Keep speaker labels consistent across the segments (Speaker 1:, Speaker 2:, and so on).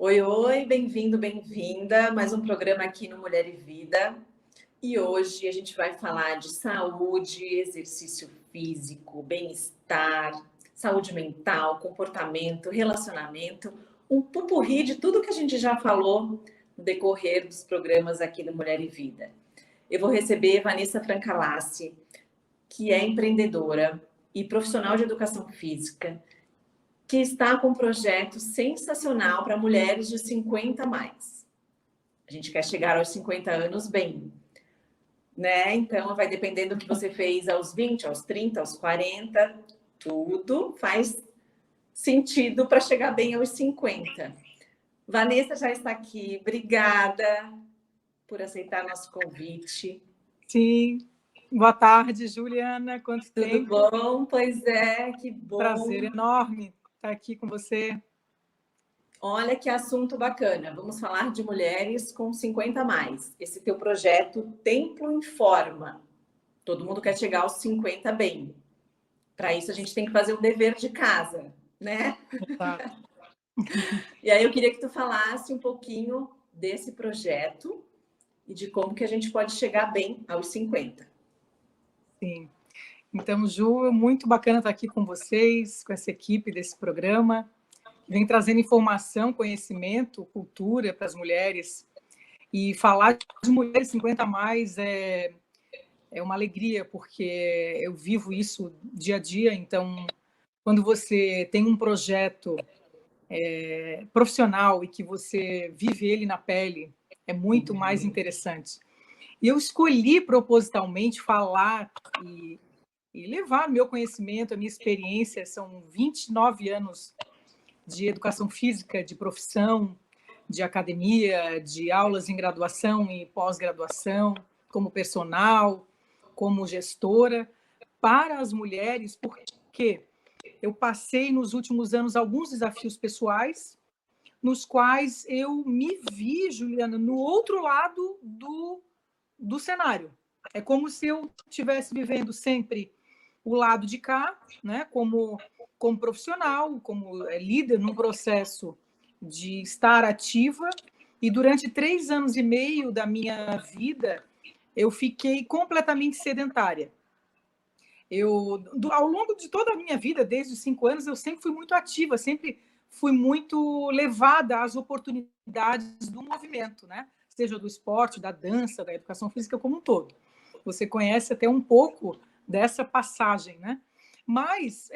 Speaker 1: Oi, oi, bem-vindo, bem-vinda. Mais um programa aqui no Mulher e Vida. E hoje a gente vai falar de saúde, exercício físico, bem-estar, saúde mental, comportamento, relacionamento, um pupurri de tudo que a gente já falou no decorrer dos programas aqui no Mulher e Vida. Eu vou receber Vanessa Francalassi, que é empreendedora e profissional de educação física, que está com um projeto sensacional para mulheres de 50 a mais. A gente quer chegar aos 50 anos bem, né? Então, vai dependendo do que você fez aos 20, aos 30, aos 40, tudo faz sentido para chegar bem aos 50. Vanessa já está aqui. Obrigada por aceitar nosso convite.
Speaker 2: Sim. Boa tarde, Juliana. Quanto tempo?
Speaker 1: Tudo bom? Pois é, que bom.
Speaker 2: Prazer enorme estar aqui com você.
Speaker 1: Olha que assunto bacana. Vamos falar de mulheres com 50 a mais. Esse teu projeto Templo em Forma. Todo mundo quer chegar aos 50 bem. Para isso a gente tem que fazer um dever de casa, né?
Speaker 2: Tá.
Speaker 1: E aí eu queria que tu falasse um pouquinho desse projeto e de como que a gente pode chegar bem aos 50.
Speaker 2: Sim. Então, Ju, muito bacana estar aqui com vocês, com essa equipe desse programa. Vem trazendo informação, conhecimento, cultura para as mulheres. E falar de mulheres 50 a mais é uma alegria, porque eu vivo isso dia a dia. Então, quando você tem um projeto profissional e que você vive ele na pele, é muito mais interessante. E eu escolhi propositalmente falar e levar meu conhecimento, a minha experiência, são 29 anos de educação física, de profissão, de academia, de aulas em graduação e pós-graduação, como personal, como gestora, para as mulheres, porque eu passei nos últimos anos alguns desafios pessoais, nos quais eu me vi, Juliana, no outro lado do cenário. É como se eu estivesse vivendo sempre o lado de cá, né? como profissional, como líder num processo de estar ativa, e durante 3 anos e meio da minha vida, eu fiquei completamente sedentária. Ao longo de toda a minha vida, desde os 5 anos, eu sempre fui muito ativa, sempre fui muito levada às oportunidades do movimento, né? Seja do esporte, da dança, da educação física como um todo. Você conhece até um pouco dessa passagem, né? Mas,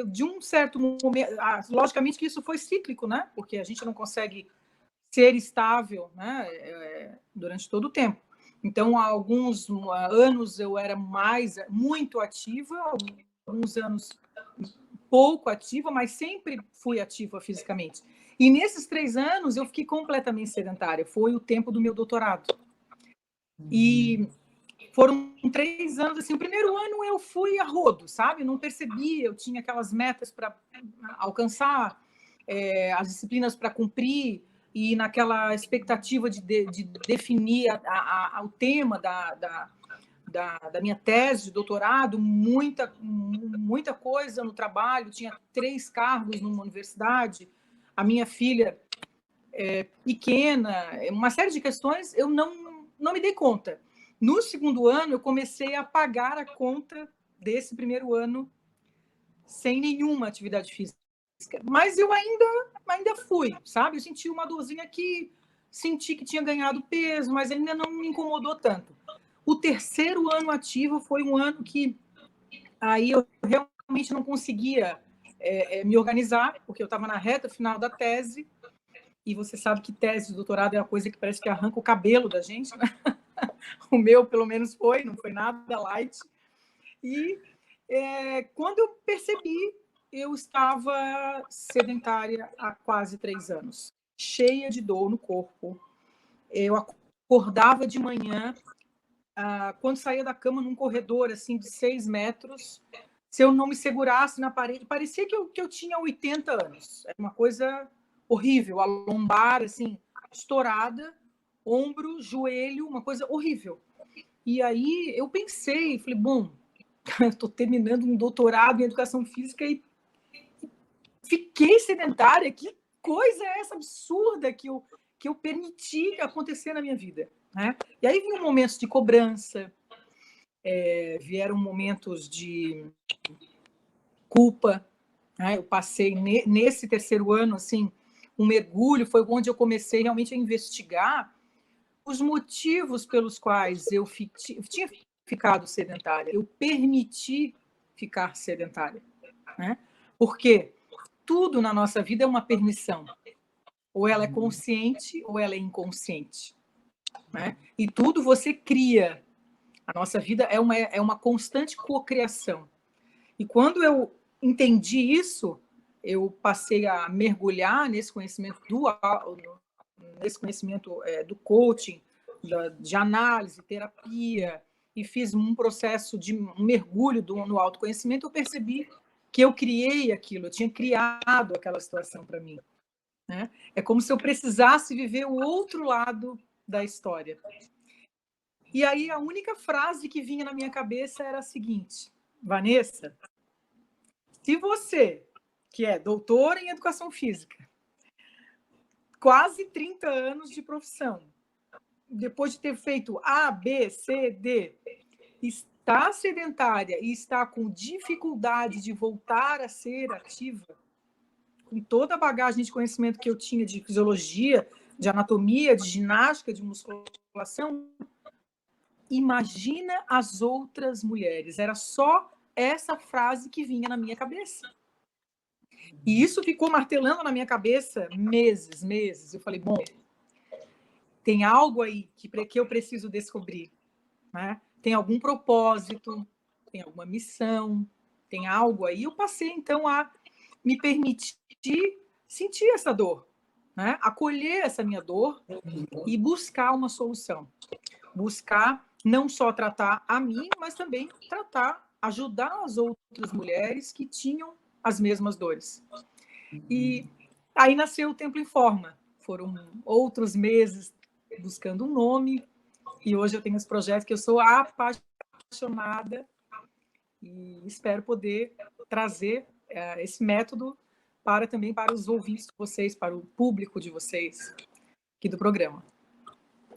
Speaker 2: de um certo momento, logicamente que isso foi cíclico, né? Porque a gente não consegue ser estável, né? Durante todo o tempo. Então, há alguns anos eu era muito ativa, alguns anos pouco ativa, mas sempre fui ativa fisicamente. E nesses 3 anos eu fiquei completamente sedentária. Foi o tempo do meu doutorado. E foram 3 anos, assim, o primeiro ano eu fui a rodo, sabe? Não percebi, eu tinha aquelas metas para alcançar, as disciplinas para cumprir, e naquela expectativa de definir o tema da minha tese de doutorado, muita coisa no trabalho, tinha 3 cargos numa universidade, a minha filha pequena, uma série de questões, eu não me dei conta. No segundo ano, eu comecei a pagar a conta desse primeiro ano sem nenhuma atividade física. Mas eu ainda fui, sabe? Eu senti uma dorzinha aqui, senti que tinha ganhado peso, mas ainda não me incomodou tanto. O terceiro ano ativo foi um ano que aí eu realmente não conseguia me organizar, porque eu estava na reta final da tese, e você sabe que tese de doutorado é uma coisa que parece que arranca o cabelo da gente, né? O meu, pelo menos, não foi nada light. E quando eu percebi, eu estava sedentária há quase 3 anos, cheia de dor no corpo. Eu acordava de manhã, quando saía da cama num corredor assim de 6 metros, se eu não me segurasse na parede, parecia que eu tinha 80 anos. Era uma coisa horrível, a lombar assim estourada, ombro, joelho, uma coisa horrível. E aí eu pensei, falei, bom, estou terminando um doutorado em educação física e fiquei sedentária, coisa é essa absurda que eu permiti acontecer na minha vida, né? E aí vinham momentos de cobrança, vieram momentos de culpa, né? Eu passei nesse terceiro ano, assim, um mergulho, foi onde eu comecei realmente a investigar os motivos pelos quais eu tinha ficado sedentária, eu permiti ficar sedentária, né? Porque tudo na nossa vida é uma permissão. Ou ela é consciente ou ela é inconsciente, né? E tudo você cria. A nossa vida é uma constante cocriação. E quando eu entendi isso, eu passei a mergulhar nesse conhecimento do coaching, de análise, terapia, e fiz um processo de um mergulho no autoconhecimento. Eu percebi que eu criei aquilo, eu tinha criado aquela situação para mim, né? É como se eu precisasse viver o outro lado da história. E aí a única frase que vinha na minha cabeça era a seguinte: Vanessa, se você, que é doutora em educação física, quase 30 anos de profissão, depois de ter feito A, B, C, D, está sedentária e está com dificuldade de voltar a ser ativa, com toda a bagagem de conhecimento que eu tinha de fisiologia, de anatomia, de ginástica, de musculação, imagina as outras mulheres. Era só essa frase que vinha na minha cabeça. E isso ficou martelando na minha cabeça meses. Eu falei, bom, tem algo aí que eu preciso descobrir, né? Tem algum propósito, tem alguma missão, tem algo aí. Eu passei, então, a me permitir sentir essa dor, né? Acolher essa minha dor e buscar uma solução. Buscar não só tratar a mim, mas também ajudar as outras mulheres que tinham as mesmas dores. E aí nasceu o Templo em Forma. Foram outros meses buscando um nome, e hoje eu tenho esse projeto que eu sou apaixonada e espero poder trazer esse método também para os ouvintes de vocês, para o público de vocês aqui do programa.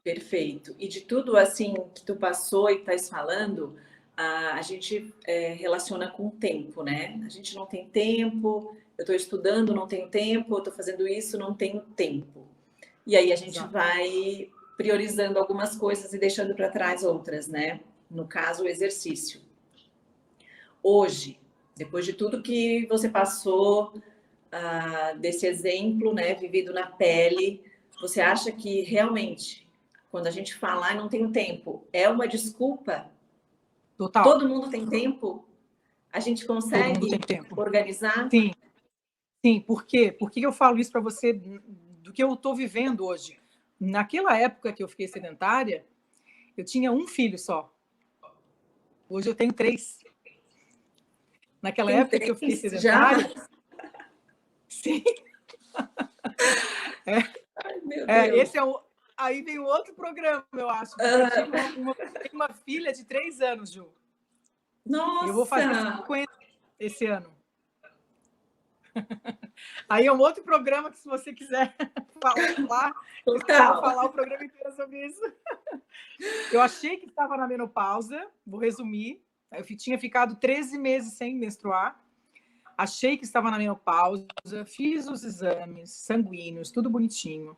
Speaker 1: Perfeito. E de tudo assim que tu passou e estás falando, a gente relaciona com o tempo, né? A gente não tem tempo, eu estou estudando, não tenho tempo, eu estou fazendo isso, não tenho tempo. E aí a gente vai priorizando algumas coisas e deixando para trás outras, né? No caso, o exercício. Hoje, depois de tudo que você passou, desse exemplo, né, vivido na pele, você acha que realmente, quando a gente fala, não tenho tempo, é uma desculpa?
Speaker 2: Total.
Speaker 1: Todo mundo tem tempo? A gente consegue organizar?
Speaker 2: Sim. Sim, por quê? Por que eu falo isso para você do que eu estou vivendo hoje? Naquela época que eu fiquei sedentária, eu tinha um filho só. Hoje eu tenho 3. Naquela época que eu fiquei sedentária... Já? Sim.
Speaker 1: Ai, meu Deus.
Speaker 2: Aí vem um outro programa, eu acho. Eu tive uma filha de 3 anos, Ju.
Speaker 1: Nossa!
Speaker 2: Eu vou fazer 50 esse ano. Aí é um outro programa que, se você quiser falar, eu vou falar o programa inteiro sobre isso. Eu achei que estava na menopausa, vou resumir. Eu tinha ficado 13 meses sem menstruar. Achei que estava na menopausa, fiz os exames sanguíneos, tudo bonitinho.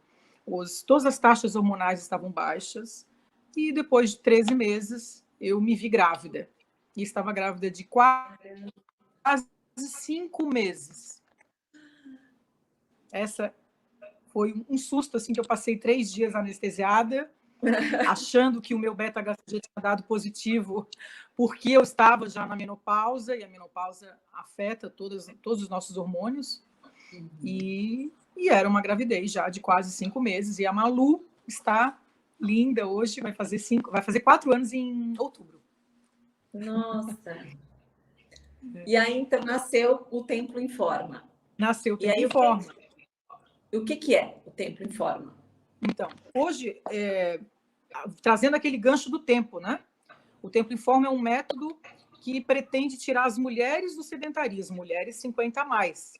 Speaker 2: Todas as taxas hormonais estavam baixas. E depois de 13 meses, eu me vi grávida. E estava grávida de quase 5 meses. Essa foi um susto, assim, que eu passei 3 dias anestesiada, achando que o meu beta-HCG tinha dado positivo, porque eu estava já na menopausa, e a menopausa afeta todos os nossos hormônios. Uhum. E era uma gravidez já de quase 5 meses. E a Malu está linda hoje, vai fazer 4 anos em outubro.
Speaker 1: Nossa! E aí, então, nasceu o Templo em Forma.
Speaker 2: Nasceu o Templo em Forma.
Speaker 1: O que é o Templo em Forma?
Speaker 2: Então, hoje, trazendo aquele gancho do tempo, né? O Templo em Forma é um método que pretende tirar as mulheres do sedentarismo, mulheres 50 a mais.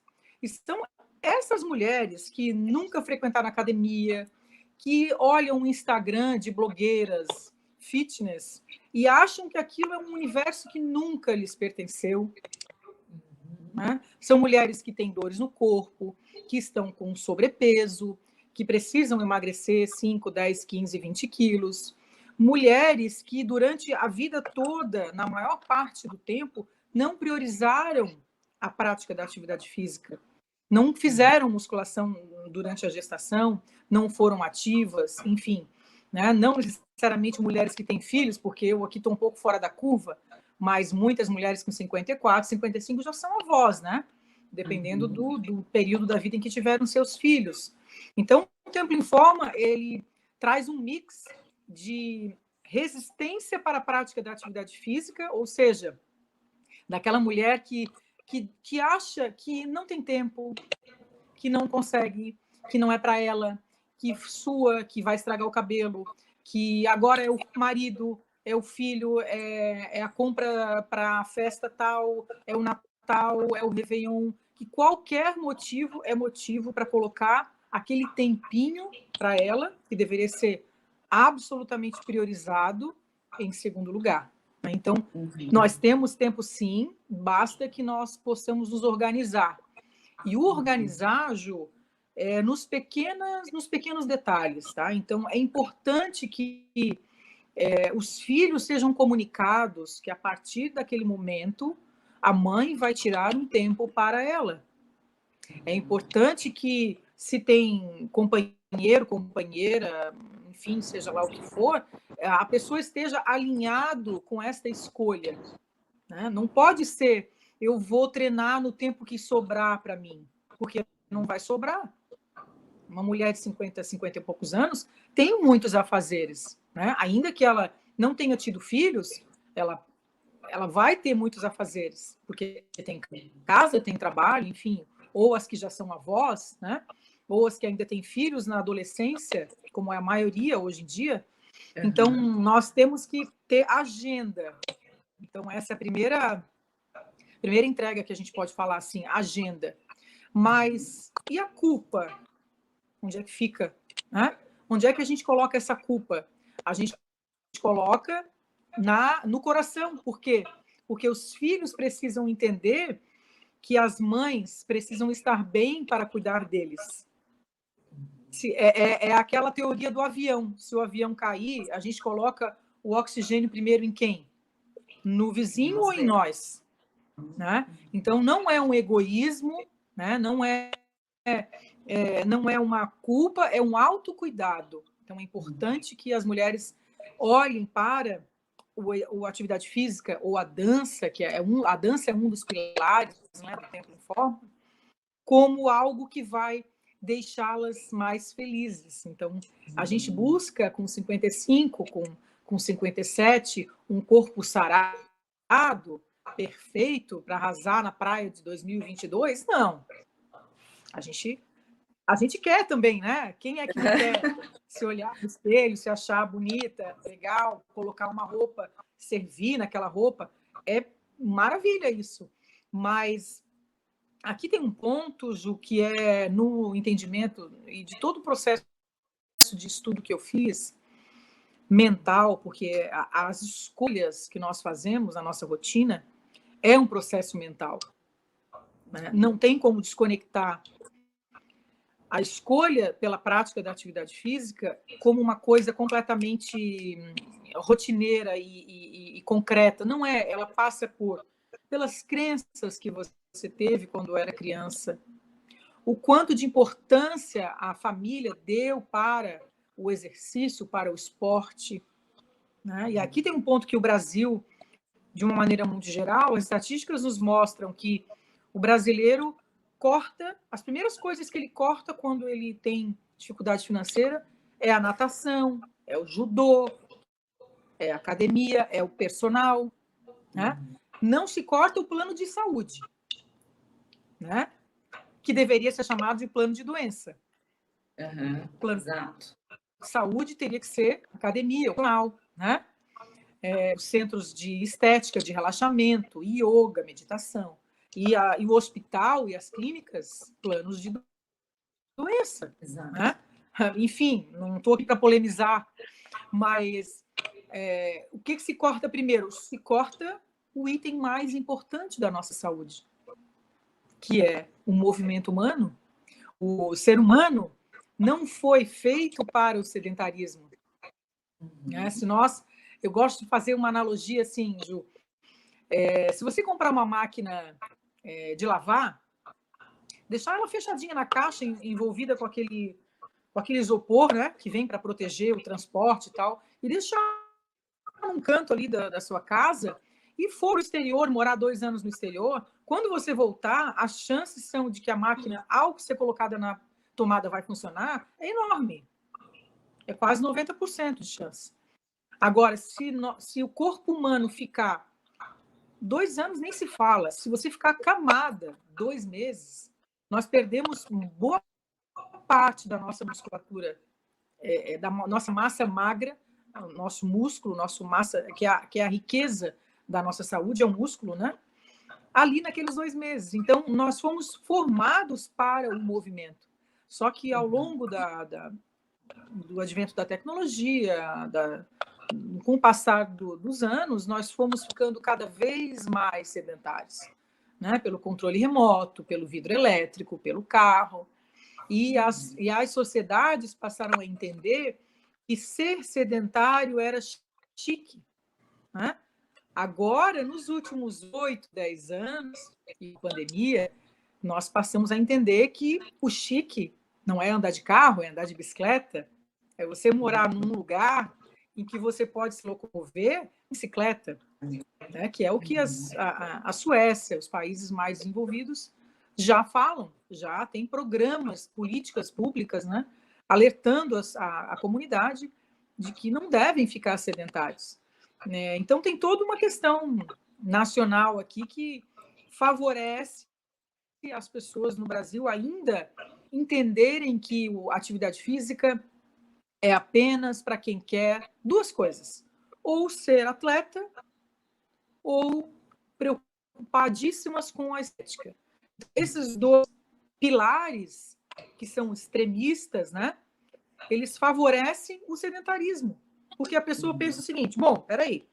Speaker 2: essas mulheres que nunca frequentaram academia, que olham o Instagram de blogueiras fitness e acham que aquilo é um universo que nunca lhes pertenceu, né? São mulheres que têm dores no corpo, que estão com sobrepeso, que precisam emagrecer 5, 10, 15, 20 quilos. Mulheres que, durante a vida toda, na maior parte do tempo, não priorizaram a prática da atividade física, não fizeram musculação durante a gestação, não foram ativas, enfim, né? Não necessariamente mulheres que têm filhos, porque eu aqui estou um pouco fora da curva, mas muitas mulheres com 54, 55 já são avós, né? Dependendo do período da vida em que tiveram seus filhos. Então, o Tempo em Forma, ele traz um mix de resistência para a prática da atividade física, ou seja, daquela mulher que acha que não tem tempo, que não consegue, que não é para ela, que sua, que vai estragar o cabelo, que agora é o marido, é o filho, é a compra para a festa tal, é o Natal, é o Réveillon, que qualquer motivo é motivo para colocar aquele tempinho para ela, que deveria ser absolutamente priorizado em segundo lugar. Então, nós temos tempo sim, basta que nós possamos nos organizar. E o organizar, Ju, nos pequenos detalhes, tá? Então, é importante que os filhos sejam comunicados que, a partir daquele momento, a mãe vai tirar um tempo para ela. É importante que, se tem companheiro, companheira, enfim, seja lá o que for, a pessoa esteja alinhado com esta escolha, né? Não pode ser, eu vou treinar no tempo que sobrar para mim, porque não vai sobrar. Uma mulher de 50, 50 e poucos anos tem muitos afazeres, né? Ainda que ela não tenha tido filhos, ela vai ter muitos afazeres, porque tem casa, tem trabalho, enfim, ou as que já são avós, né? Ou as que ainda têm filhos na adolescência, como é a maioria hoje em dia. Então, nós temos que ter agenda. Então, essa é a primeira entrega que a gente pode falar assim, agenda. Mas e a culpa? Onde é que fica? Né? Onde é que a gente coloca essa culpa? A gente coloca no coração. Por quê? Porque os filhos precisam entender que as mães precisam estar bem para cuidar deles. É aquela teoria do avião. Se o avião cair, a gente coloca o oxigênio primeiro em quem? No vizinho ou em nós? Né? Então, não é um egoísmo, né? Não é uma culpa, é um autocuidado. Então, é importante que as mulheres olhem para a atividade física ou a dança, a dança é um dos pilares, né, do Tempo em Forma, como algo que vai deixá-las mais felizes. Então, a gente busca com 55, com 57, um corpo sarado, perfeito, para arrasar na praia de 2022? Não. A gente quer também, né? Quem é que não quer se olhar no espelho, se achar bonita, legal, colocar uma roupa, servir naquela roupa? É maravilha isso. Mas aqui tem um ponto, Ju, que é no entendimento e de todo o processo de estudo que eu fiz, mental, porque as escolhas que nós fazemos na nossa rotina é um processo mental, né? Não tem como desconectar a escolha pela prática da atividade física como uma coisa completamente rotineira e concreta. Não é, ela passa pelas crenças que você teve quando era criança, o quanto de importância a família deu para o exercício, para o esporte, né? E aqui tem um ponto que o Brasil, de uma maneira muito geral, as estatísticas nos mostram que o brasileiro corta, as primeiras coisas que ele corta quando ele tem dificuldade financeira é a natação, é o judô, é a academia, é o personal, né? Não se corta o plano de saúde, né? Que deveria ser chamado de plano de doença. Plano
Speaker 1: Exato.
Speaker 2: de saúde teria que ser academia, o personal, né? Os centros de estética, de relaxamento, yoga, meditação. E o hospital e as clínicas, planos de doença.
Speaker 1: Exato.
Speaker 2: Né? Enfim, não estou aqui para polemizar, mas o que se corta primeiro? Se corta o item mais importante da nossa saúde, que é o movimento humano. O ser humano não foi feito para o sedentarismo. Né? Eu gosto de fazer uma analogia assim, Ju. Se você comprar uma máquina de lavar, deixar ela fechadinha na caixa, envolvida com aquele isopor, né, que vem para proteger o transporte e tal, e deixar num canto ali da sua casa e for para o exterior, morar 2 anos no exterior, quando você voltar, as chances são de que a máquina, ao ser colocada na tomada, vai funcionar, é enorme. É quase 90% de chance. Agora, se o corpo humano ficar 2 anos, nem se fala. Se você ficar acamada 2 meses, nós perdemos boa parte da nossa musculatura, da nossa massa magra, nosso músculo, nossa massa, que é a riqueza da nossa saúde, é o músculo, né? Ali naqueles 2 meses. Então, nós fomos formados para o movimento. Só que ao longo do advento da tecnologia, com o passar dos anos, nós fomos ficando cada vez mais sedentários, né? Pelo controle remoto, pelo vidro elétrico, pelo carro. E as sociedades passaram a entender que ser sedentário era chique. Né? Agora, nos últimos 8, 10 anos de pandemia, nós passamos a entender que o chique não é andar de carro, é andar de bicicleta, é você morar num lugar em que você pode se locomover em bicicleta, né? Que é o que a Suécia, os países mais desenvolvidos, já falam, já tem programas, políticas públicas, né? Alertando a comunidade de que não devem ficar sedentários. Né? Então, tem toda uma questão nacional aqui que favorece as pessoas no Brasil ainda entenderem que a atividade física é apenas para quem quer 2 coisas: ou ser atleta ou preocupadíssimas com a estética. Esses 2 pilares, que são extremistas, né? Eles favorecem o sedentarismo. Porque a pessoa pensa o seguinte: bom, peraí,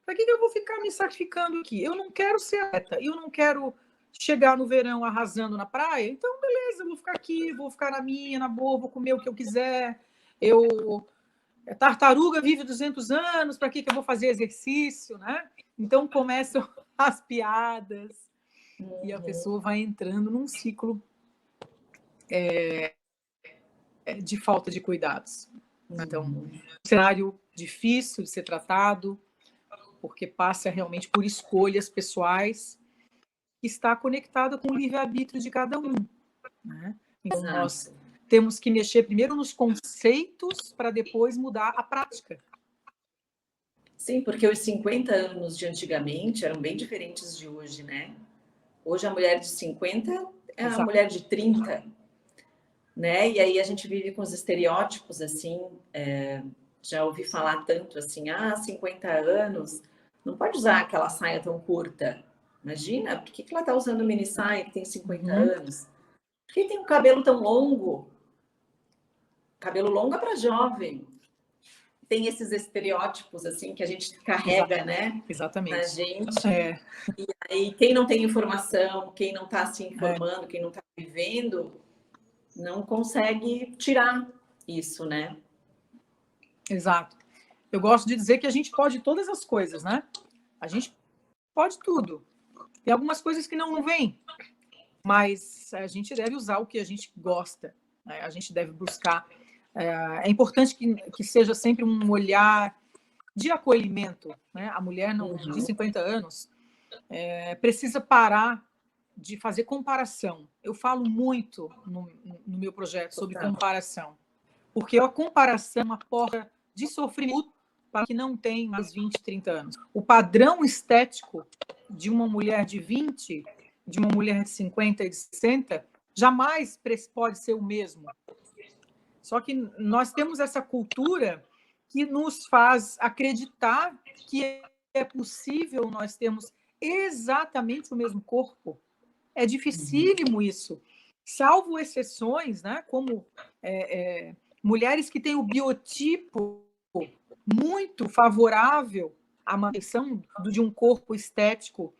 Speaker 2: para que eu vou ficar me sacrificando aqui? Eu não quero ser atleta, eu não quero chegar no verão arrasando na praia, então beleza, eu vou ficar aqui, vou ficar na minha, na boa, vou comer o que eu quiser. Tartaruga vive 200 anos, para que eu vou fazer exercício, né? Então começam as piadas e a pessoa vai entrando num ciclo de falta de cuidados. Então, um cenário difícil de ser tratado, porque passa realmente por escolhas pessoais, que está conectada com o livre-arbítrio de cada um. Né? Então, nós temos que mexer primeiro nos conceitos para depois mudar a prática.
Speaker 1: Sim, porque os 50 anos de antigamente eram bem diferentes de hoje, né? Hoje a mulher de 50 é a mulher de 30, né? E aí a gente vive com os estereótipos, assim, já ouvi falar tanto assim, 50 anos, não pode usar aquela saia tão curta. Imagina, por que ela está usando mini saia que tem 50 anos? Por que tem um cabelo tão longo? Cabelo longo é para jovem. Tem esses estereótipos, assim, que a gente carrega, né?
Speaker 2: Exatamente.
Speaker 1: Na gente. E aí, quem não tem informação, quem não está se informando, quem não está vivendo, não consegue tirar isso, né?
Speaker 2: Exato. Eu gosto de dizer que a gente pode todas as coisas, né? A gente pode tudo. Tem algumas coisas que não vêm, mas a gente deve usar o que a gente gosta, né? A gente deve buscar. É importante que seja sempre um olhar de acolhimento, né? A mulher de 50 anos precisa parar de fazer comparação. Eu falo muito no meu projeto sobre comparação, porque a comparação é uma porta de sofrimento para quem não tem mais 20, 30 anos. O padrão estético de uma mulher de 20, de uma mulher de 50 e de 60, jamais pode ser o mesmo. Só que nós temos essa cultura que nos faz acreditar que é possível nós termos exatamente o mesmo corpo. É dificílimo isso. salvo exceções, né, como mulheres que têm o biotipo muito favorável à manutenção de um corpo estético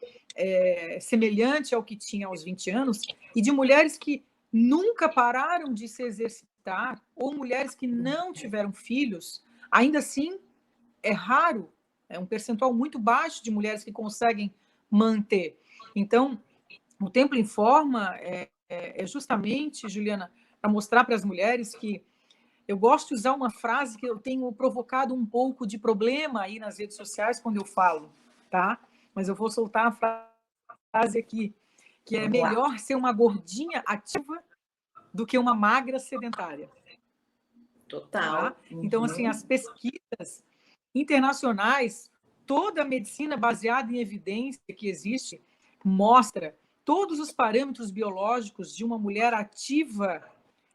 Speaker 2: semelhante ao que tinha aos 20 anos, e de mulheres que nunca pararam de se exercitar, ou mulheres que não tiveram filhos, ainda assim é raro, é um percentual muito baixo de mulheres que conseguem manter. Então, o Templo em Forma é justamente, Juliana, para mostrar para as mulheres que eu gosto de usar uma frase que eu tenho provocado um pouco de problema aí nas redes sociais quando eu falo, tá? Mas eu vou soltar a frase aqui, que é melhor ser uma gordinha ativa do que uma magra sedentária.
Speaker 1: Total.
Speaker 2: Tá? Então, assim, as pesquisas internacionais, toda a medicina baseada em evidência que existe, mostra todos os parâmetros biológicos de uma mulher ativa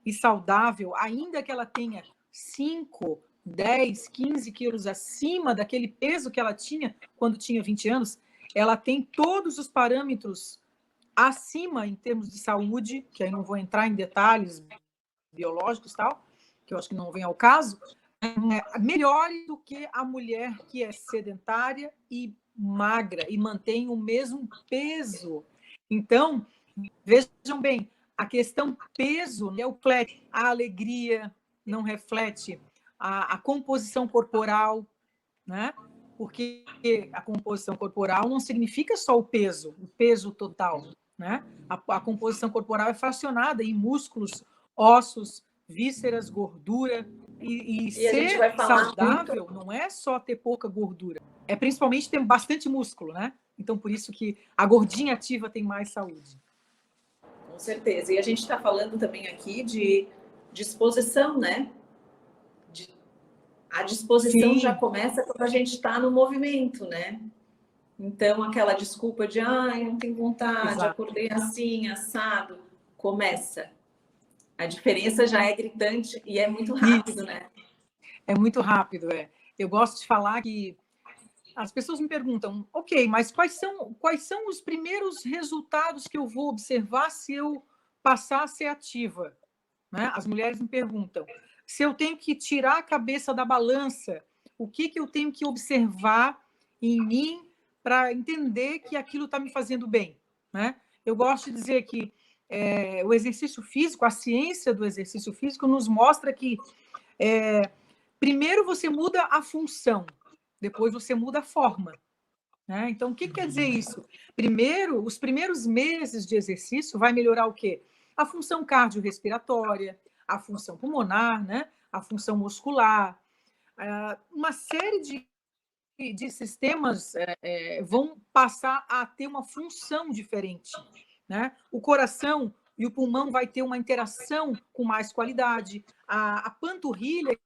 Speaker 2: e saudável, ainda que ela tenha 5, 10, 15 quilos acima daquele peso que ela tinha quando tinha 20 anos, ela tem todos os parâmetros acima em termos de saúde, que aí não vou entrar em detalhes biológicos e tal, que eu acho que não vem ao caso, melhores do que a mulher que é sedentária e magra e mantém o mesmo peso. Então, vejam bem, a questão peso é o reflete a alegria, não reflete a composição corporal, né? Porque a composição corporal não significa só o peso total, né? A composição corporal é fracionada em músculos, ossos, vísceras, gordura. E
Speaker 1: E a gente
Speaker 2: ser
Speaker 1: vai falar
Speaker 2: saudável
Speaker 1: muito...
Speaker 2: não é só ter pouca gordura, é principalmente ter bastante músculo, né? Então, por isso que a gordinha ativa tem mais saúde.
Speaker 1: Com certeza. E a gente está falando também aqui de disposição, né? A disposição já
Speaker 2: Sim,
Speaker 1: começa quando a gente está no movimento, né? Então, aquela desculpa de, eu não tenho vontade,
Speaker 2: exato.
Speaker 1: acordei assim, assado, começa. A diferença já é gritante e é muito rápido,
Speaker 2: Isso,
Speaker 1: né?
Speaker 2: é muito rápido, é. Eu gosto de falar que as pessoas me perguntam, ok, mas quais são os primeiros resultados que eu vou observar se eu passar a ser ativa? Né? As mulheres me perguntam, se eu tenho que tirar a cabeça da balança, o que eu tenho que observar em mim para entender que aquilo está me fazendo bem? Né? Eu gosto de dizer que o exercício físico, a ciência do exercício físico nos mostra que primeiro você muda a função, depois você muda a forma. Né? Então, o que quer dizer isso? Primeiro, os primeiros meses de exercício vai melhorar o quê? A função cardiorrespiratória, a função pulmonar, né? A função muscular, uma série de sistemas vão passar a ter uma função diferente. Né? O coração e o pulmão vai ter uma interação com mais qualidade, a panturrilha,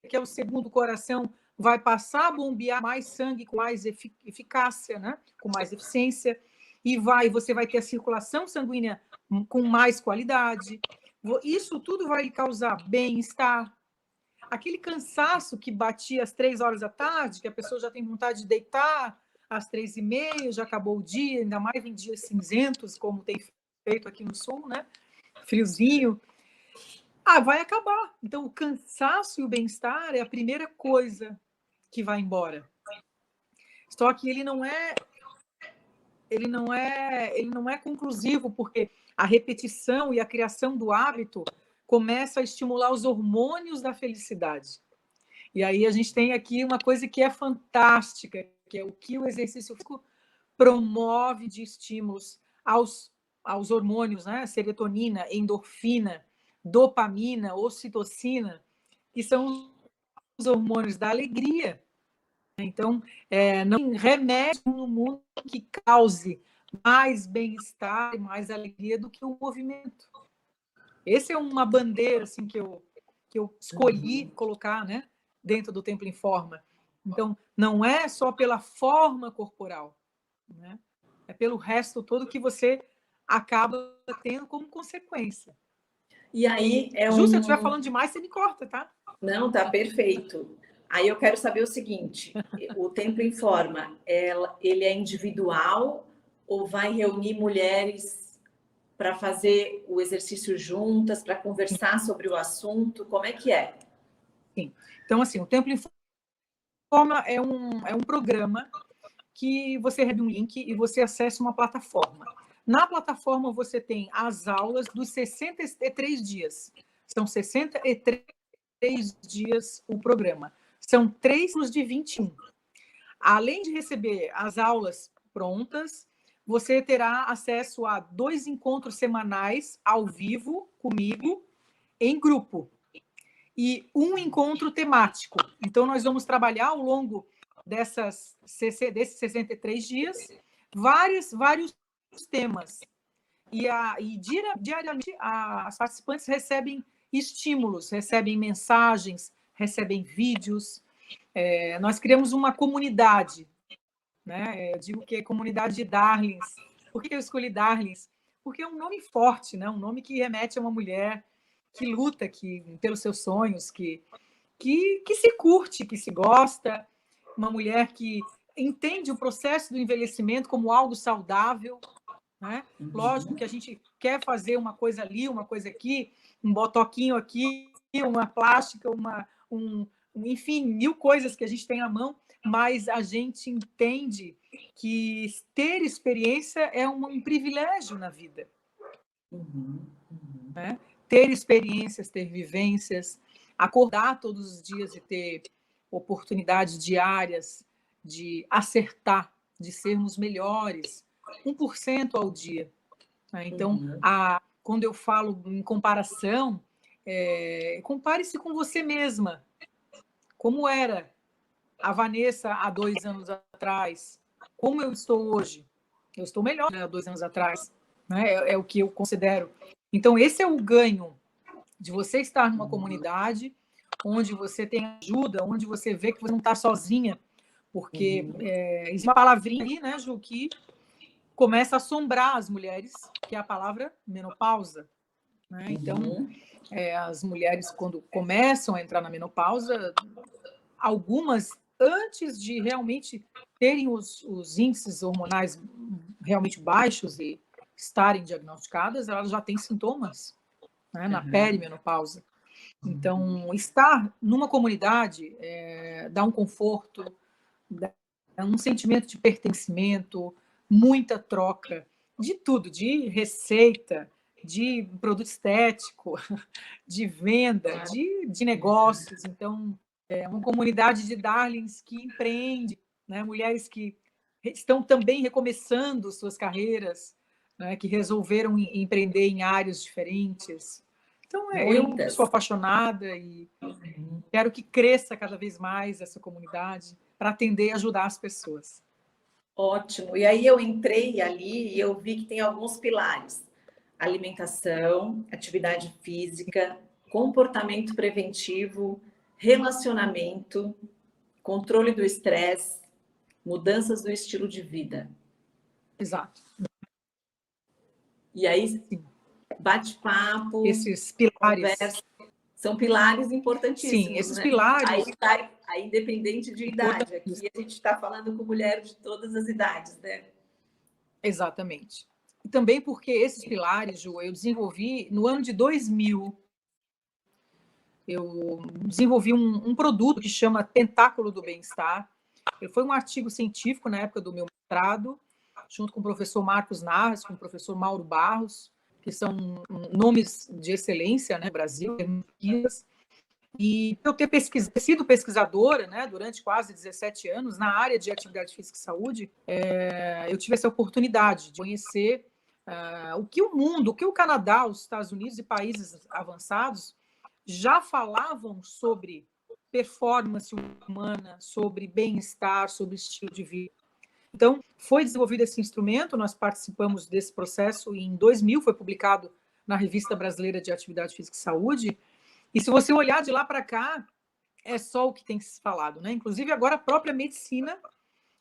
Speaker 2: que é o segundo coração, vai passar a bombear mais sangue com mais eficácia, né? Com mais eficiência, e você vai ter a circulação sanguínea com mais qualidade. Isso tudo vai causar bem-estar. Aquele cansaço que batia às 3 horas da tarde, que a pessoa já tem vontade de deitar às 3h30, já acabou o dia, ainda mais em dias cinzentos, como tem feito aqui no sul, né? Friozinho. Vai acabar. Então, o cansaço e o bem-estar é a primeira coisa que vai embora. Só que ele não é conclusivo, porque a repetição e a criação do hábito começa a estimular os hormônios da felicidade. E aí a gente tem aqui uma coisa que é fantástica, que é o que o exercício físico promove de estímulos aos hormônios, né? Serotonina, endorfina, dopamina, ocitocina, que são os hormônios da alegria. Então, não tem remédio no mundo que cause mais bem-estar e mais alegria do que o movimento. Essa é uma bandeira assim, que eu escolhi colocar, né, dentro do Templo em Forma. Então, não é só pela forma corporal, né? É pelo resto todo que você acaba tendo como consequência.
Speaker 1: E aí
Speaker 2: Ju, se eu estiver falando demais, você me corta, tá?
Speaker 1: Não, tá perfeito. Aí eu quero saber o seguinte: o Templo em Forma, ele é individual ou vai reunir mulheres para fazer o exercício juntas, para conversar sobre o assunto? Como é que é?
Speaker 2: Sim. Então, assim, o Templo Informa é um programa que você recebe um link e você acessa uma plataforma. Na plataforma, você tem as aulas dos 63 dias. São 63 dias o programa. São 3 ciclos de 21. Além de receber as aulas prontas, você terá acesso a 2 encontros semanais ao vivo comigo, em grupo, e um encontro temático. Então, nós vamos trabalhar ao longo desses 63 dias vários temas. E diariamente as participantes recebem estímulos, recebem mensagens, recebem vídeos. Nós criamos uma comunidade, né? Eu digo que é comunidade de Darlings. Por que eu escolhi Darlings? Porque é um nome forte, né? Um nome que remete a uma mulher que luta pelos seus sonhos, que se curte, que se gosta, uma mulher que entende o processo do envelhecimento como algo saudável, né? Lógico que a gente quer fazer uma coisa ali, uma coisa aqui, um botoquinho aqui, uma plástica, enfim, 1000 coisas que a gente tem na mão, mas a gente entende que ter experiência é um privilégio na vida. Né? Ter experiências, ter vivências, acordar todos os dias e ter oportunidades diárias de acertar, de sermos melhores, 1% ao dia. Né? Então, quando eu falo em comparação, compare-se com você mesma. Como era a Vanessa há 2 anos atrás? Como eu estou hoje? Eu estou melhor, né, há 2 anos atrás. Né? É o que eu considero. Então, esse é o ganho de você estar numa comunidade onde você tem ajuda, onde você vê que você não está sozinha, porque existe uma palavrinha aí, né, Ju, que começa a assombrar as mulheres, que é a palavra menopausa. Né? Então, as mulheres, quando começam a entrar na menopausa, algumas, antes de realmente terem os índices hormonais realmente baixos e estarem diagnosticadas, elas já têm sintomas, né, na perimenopausa. Então, estar numa comunidade dá um conforto, dá um sentimento de pertencimento, muita troca de tudo, de receita, de produto estético, de venda, de negócios. Então, é uma comunidade de darlings que empreende, né? Mulheres que estão também recomeçando suas carreiras, né? Que resolveram empreender em áreas diferentes. Então, eu sou apaixonada e quero que cresça cada vez mais essa comunidade para atender e ajudar as pessoas.
Speaker 1: Ótimo. E aí eu entrei ali e eu vi que tem alguns pilares: alimentação, atividade física, comportamento preventivo, relacionamento, controle do estresse, mudanças do estilo de vida.
Speaker 2: Exato.
Speaker 1: E aí, bate-papo,
Speaker 2: esses pilares,
Speaker 1: conversa, são pilares importantíssimos.
Speaker 2: Sim, esses
Speaker 1: né?
Speaker 2: pilares.
Speaker 1: Aí, independente de idade, aqui a gente está falando com mulher de todas as idades, né?
Speaker 2: Exatamente. E também porque esses pilares, Ju, eu desenvolvi no ano de 2000. Eu desenvolvi um produto que chama Tentáculo do Bem-Estar. Foi um artigo científico na época do meu mestrado, junto com o professor Marcos Narras, com o professor Mauro Barros, que são nomes de excelência, né, Brasil, e eu ter sido pesquisadora, né, durante quase 17 anos na área de atividade física e saúde, eu tive essa oportunidade de conhecer o que o mundo, o que o Canadá, os Estados Unidos e países avançados já falavam sobre performance humana, sobre bem-estar, sobre estilo de vida. Então, foi desenvolvido esse instrumento, nós participamos desse processo e em 2000 foi publicado na Revista Brasileira de Atividade Física e Saúde. E se você olhar de lá para cá, é só o que tem se falado, né? Inclusive, agora a própria medicina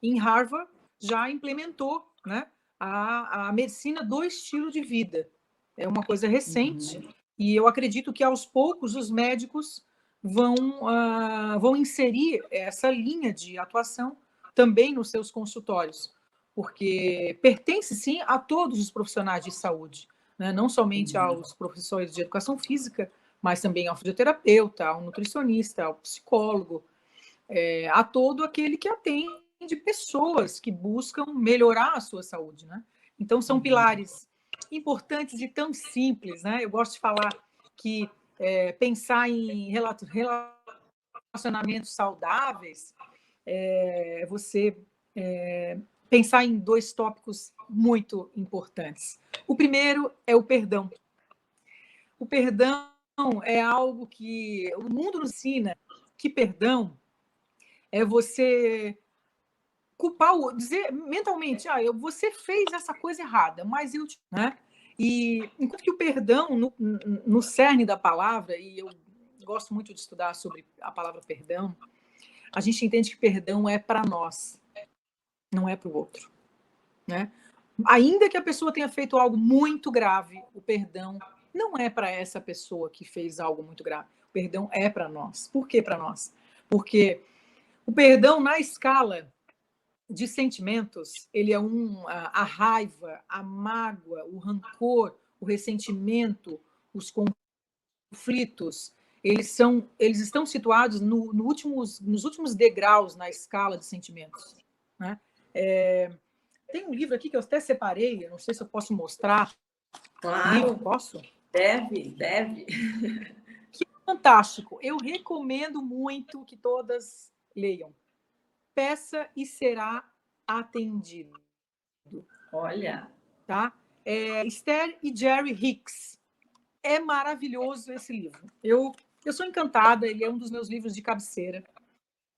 Speaker 2: em Harvard já implementou, né, a medicina do estilo de vida. É uma coisa recente. E eu acredito que, aos poucos, os médicos vão inserir essa linha de atuação também nos seus consultórios, porque pertence, sim, a todos os profissionais de saúde. né? Não somente aos professores de educação física, mas também ao fisioterapeuta, ao nutricionista, ao psicólogo, a todo aquele que atende pessoas que buscam melhorar a sua saúde, né? Então, são pilares importantes e tão simples, né? Eu gosto de falar que pensar em relacionamentos saudáveis você pensar em 2 tópicos muito importantes. O primeiro é o perdão. O perdão é algo que o mundo nos ensina que perdão é você culpar o dizer mentalmente, você fez essa coisa errada, mas eu, né? E enquanto que o perdão no cerne da palavra, e eu gosto muito de estudar sobre a palavra perdão, a gente entende que perdão é para nós, não é para o outro, né? Ainda que a pessoa tenha feito algo muito grave, o perdão não é para essa pessoa que fez algo muito grave. O perdão é para nós. Por que para nós? Porque o perdão, na escala de sentimentos, ele é a raiva, a mágoa, o rancor, o ressentimento, os conflitos, eles estão situados nos últimos degraus na escala de sentimentos, né? Tem um livro aqui que eu até separei, eu não sei se eu posso mostrar.
Speaker 1: Claro.
Speaker 2: Livro, posso?
Speaker 1: Deve.
Speaker 2: Que é fantástico. Eu recomendo muito que todas leiam. Peça e será atendido.
Speaker 1: Olha.
Speaker 2: Tá? Esther e Jerry Hicks. É maravilhoso esse livro. Eu sou encantada, ele é um dos meus livros de cabeceira.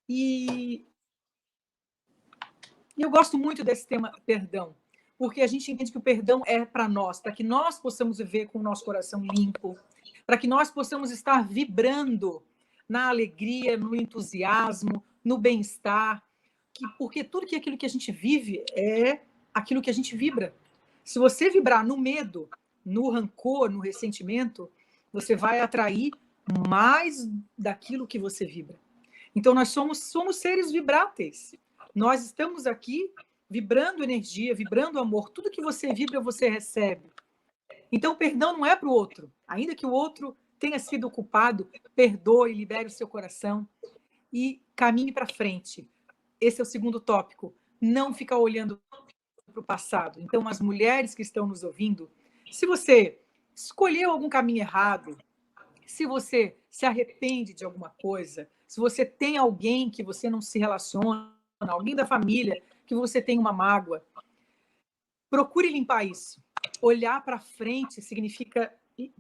Speaker 2: E eu gosto muito desse tema perdão, porque a gente entende que o perdão é para nós, para que nós possamos viver com o nosso coração limpo, para que nós possamos estar vibrando na alegria, no entusiasmo, no bem-estar, porque tudo aquilo que a gente vive é aquilo que a gente vibra. Se você vibrar no medo, no rancor, no ressentimento, você vai atrair mais daquilo que você vibra. Então, nós somos seres vibráteis. Nós estamos aqui vibrando energia, vibrando amor. Tudo que você vibra, você recebe. Então, perdão não é para o outro. Ainda que o outro tenha sido culpado, perdoe, libere o seu coração e caminhe para frente. Esse é o segundo tópico. Não ficar olhando para o passado. Então, as mulheres que estão nos ouvindo, se você escolheu algum caminho errado, se você se arrepende de alguma coisa, se você tem alguém que você não se relaciona, alguém da família que você tem uma mágoa, procure limpar isso. Olhar para frente significa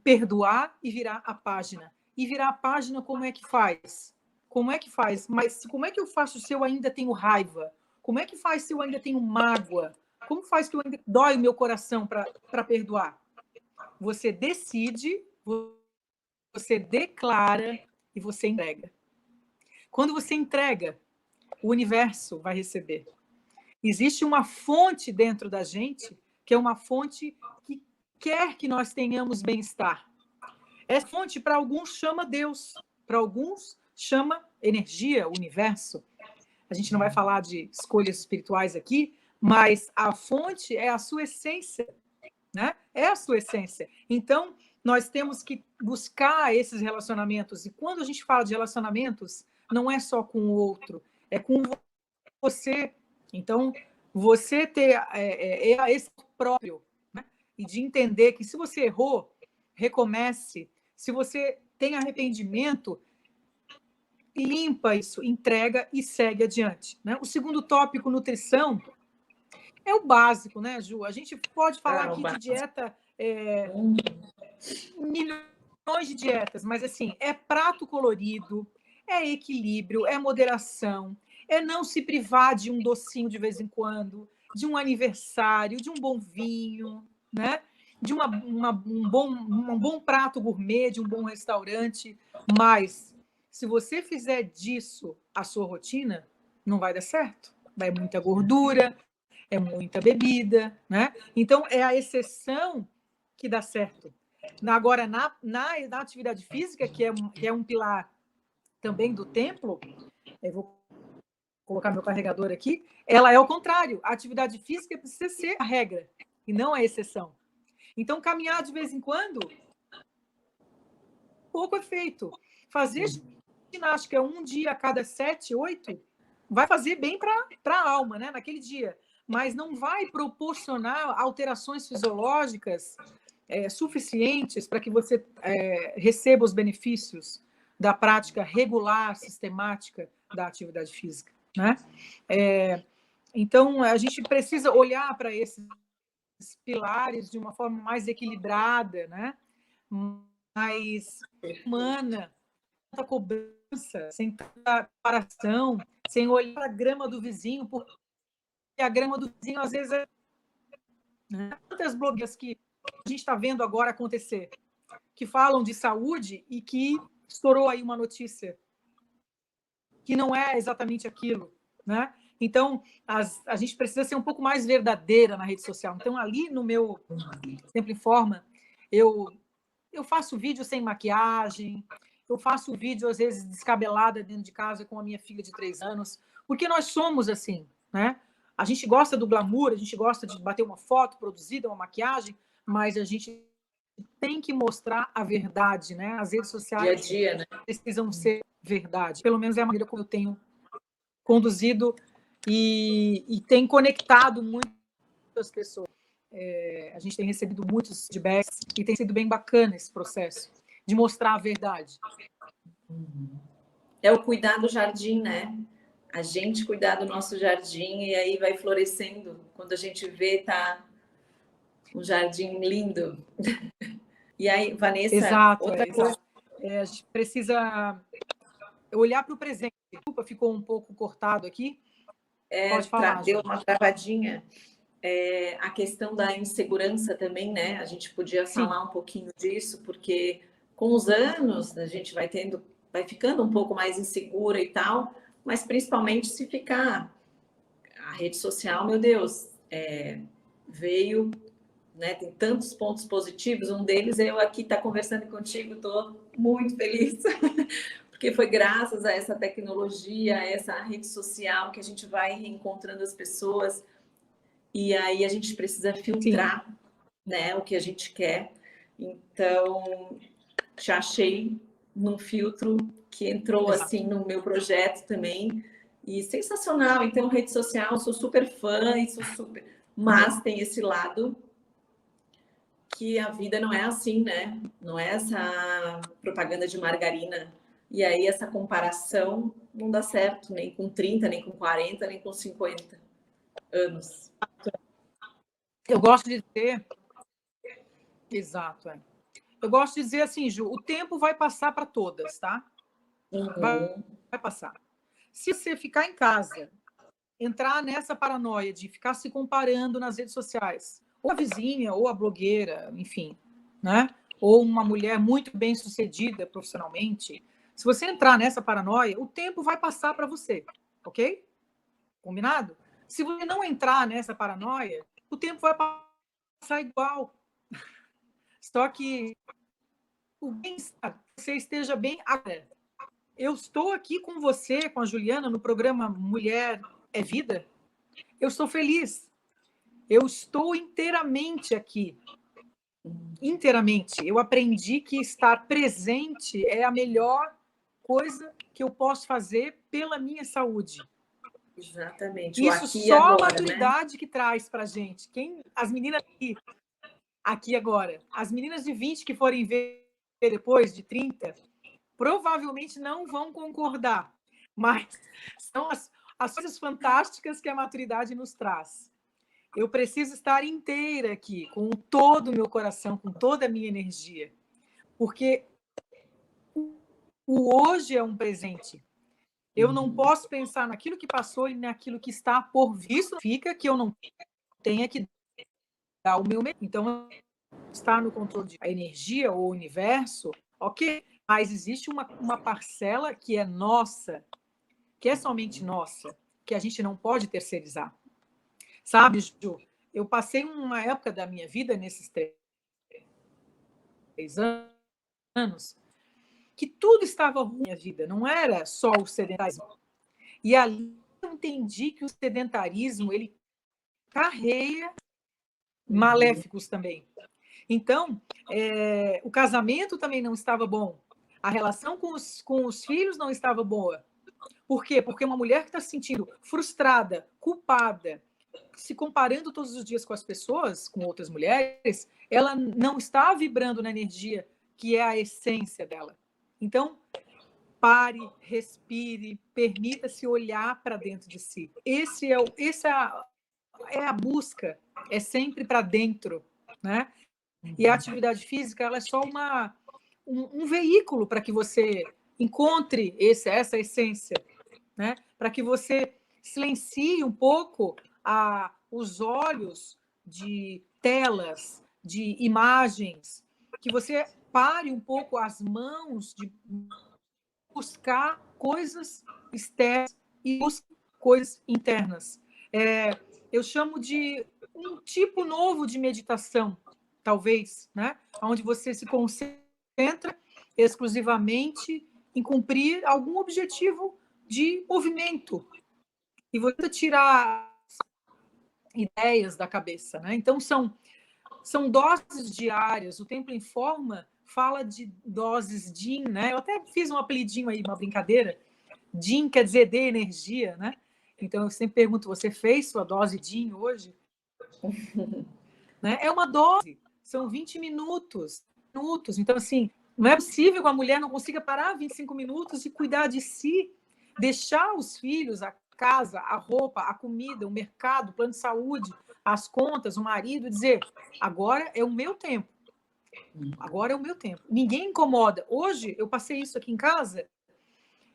Speaker 2: perdoar e virar a página. E virar a página, como é que faz? Como é que faz? Mas como é que eu faço se eu ainda tenho raiva? Como é que faz se eu ainda tenho mágoa? Como faz que eu ainda dói o meu coração para perdoar? Você decide, você declara e você entrega. Quando você entrega, o universo vai receber. Existe uma fonte dentro da gente, que é uma fonte que quer que nós tenhamos bem-estar. Essa fonte, para alguns, chama Deus, para alguns, chama energia, universo. A gente não vai falar de escolhas espirituais aqui, mas a fonte é a sua essência, né? É a sua essência. Então, nós temos que buscar esses relacionamentos. E quando a gente fala de relacionamentos, não é só com o outro, é com você. Então, você ter esse próprio, né? E de entender que se você errou, recomece. Se você tem arrependimento, limpa isso, entrega e segue adiante, né? O segundo tópico, nutrição, é o básico, né, Ju? A gente pode falar aqui de dieta, milhões de dietas, mas assim, é prato colorido, é equilíbrio, é moderação, é não se privar de um docinho de vez em quando, de um aniversário, de um bom vinho, né? De um bom prato gourmet, de um bom restaurante. Mas, se você fizer disso a sua rotina, não vai dar certo. Vai muita gordura, é muita bebida, né? Então, é a exceção que dá certo. Agora, na atividade física, que é um pilar também do templo, eu vou colocar meu carregador aqui, ela é o contrário. A atividade física precisa ser a regra e não a exceção. Então, caminhar de vez em quando, pouco efeito. Fazer ginástica um dia a cada 7, 8, vai fazer bem para a alma, né, naquele dia, mas não vai proporcionar alterações fisiológicas suficientes para que você receba os benefícios da prática regular, sistemática da atividade física, né? Então, a gente precisa olhar para esses pilares de uma forma mais equilibrada, né? Mais humana, sem tanta cobrança, sem tanta comparação, sem olhar a grama do vizinho, porque a grama do vizinho, às vezes, quantas blogueiras que a gente está vendo agora acontecer, que falam de saúde e que estourou aí uma notícia que não é exatamente aquilo, né? Então, a gente precisa ser um pouco mais verdadeira na rede social. Então, ali no meu Sempre Informa, eu faço vídeo sem maquiagem, eu faço vídeo, às vezes, descabelada dentro de casa com a minha filha de 3 anos, porque nós somos assim, né? A gente gosta do glamour, a gente gosta de bater uma foto produzida, uma maquiagem, mas a gente tem que mostrar a verdade, né? As redes sociais
Speaker 1: dia a dia, né?
Speaker 2: precisam ser verdade. Pelo menos é a maneira como eu tenho conduzido e tem conectado muitas pessoas. A gente tem recebido muitos feedbacks e tem sido bem bacana esse processo de mostrar a verdade.
Speaker 1: É o cuidar do jardim, né? A gente cuidar do nosso jardim e aí vai florescendo. Quando a gente vê, tá um jardim lindo. E aí, Vanessa,
Speaker 2: Exato,
Speaker 1: outra coisa.
Speaker 2: a gente precisa olhar para o presente. Desculpa, ficou um pouco cortado aqui. Pode falar,
Speaker 1: Deu uma travadinha. A questão da insegurança também, né? A gente podia falar um pouquinho disso, porque com os anos a gente vai ficando um pouco mais insegura e tal, mas principalmente se ficar a rede social, meu Deus, veio, né? Tem tantos pontos positivos. Um deles eu aqui estar conversando contigo, estou muito feliz. Porque foi graças a essa tecnologia, a essa rede social que a gente vai reencontrando as pessoas. E aí a gente precisa filtrar, né, o que a gente quer. Então, já achei num filtro que entrou assim no meu projeto também. E sensacional. Então, rede social, sou super fã e sou super. Mas tem esse lado que a vida não é assim, né? Não é essa propaganda de margarina. E aí essa comparação não dá certo, nem com 30, nem com 40, nem com 50 anos.
Speaker 2: Eu gosto de dizer... Exato, Eu gosto de dizer assim, Ju, o tempo vai passar para todas, tá? Vai passar. Se você ficar em casa, entrar nessa paranoia de ficar se comparando nas redes sociais, ou a vizinha, ou a blogueira, enfim, né? Ou uma mulher muito bem sucedida profissionalmente, se você entrar nessa paranoia, o tempo vai passar para você, ok? Combinado? Se você não entrar nessa paranoia, o tempo vai passar igual. Só que o bem-estar, você esteja bem agora. Eu estou aqui com você, com a Juliana, no programa Mulher é Vida. Eu estou feliz. Eu estou inteiramente aqui. Inteiramente. Eu aprendi que estar presente é a melhor coisa que eu posso fazer pela minha saúde.
Speaker 1: Exatamente.
Speaker 2: Isso
Speaker 1: aqui
Speaker 2: só
Speaker 1: agora,
Speaker 2: a maturidade, né, que traz para a gente. As meninas aqui agora, as meninas de 20 que forem ver depois, de 30, provavelmente não vão concordar, mas são as coisas fantásticas que a maturidade nos traz. Eu preciso estar inteira aqui, com todo o meu coração, com toda a minha energia, porque o hoje é um presente. Eu não posso pensar naquilo que passou e naquilo que está por vir. Isso fica que eu não tenha que dar o meu... Então, está no controle da energia ou o universo, ok? Mas existe uma parcela que é nossa, que é somente nossa, que a gente não pode terceirizar. Sabe, Ju? Eu passei uma época da minha vida, nesses 3 anos, que tudo estava ruim na minha vida, não era só o sedentarismo. E ali eu entendi que o sedentarismo, ele carrega maléficos também. Então, o casamento também não estava bom. A relação com os filhos não estava boa. Por quê? Porque uma mulher que está se sentindo frustrada, culpada, se comparando todos os dias com as pessoas, com outras mulheres, ela não está vibrando na energia que é a essência dela. Então, pare, respire, permita-se olhar para dentro de si. É a busca, é sempre para dentro, né? E a atividade física ela é só um veículo para que você encontre essa essência, né? Para que você silencie um pouco os olhos de telas, de imagens, que você pare um pouco as mãos de buscar coisas externas e buscar coisas internas. Eu chamo de um tipo novo de meditação, talvez, né? Onde você se concentra exclusivamente em cumprir algum objetivo de movimento e você tirar ideias da cabeça, né? Então são doses diárias. O Templo em Forma fala de doses DIN, né? Eu até fiz um apelidinho aí, uma brincadeira. DIN quer dizer de energia, né? Então eu sempre pergunto: você fez sua dose DIN hoje? Né? É uma dose, são 20 minutos. Então, assim, não é possível que a mulher não consiga parar 25 minutos e cuidar de si, deixar os filhos, a casa, a roupa, a comida, o mercado, o plano de saúde, as contas, o marido, dizer: agora é o meu tempo. Agora é o meu tempo. Ninguém incomoda. Hoje, eu passei isso aqui em casa,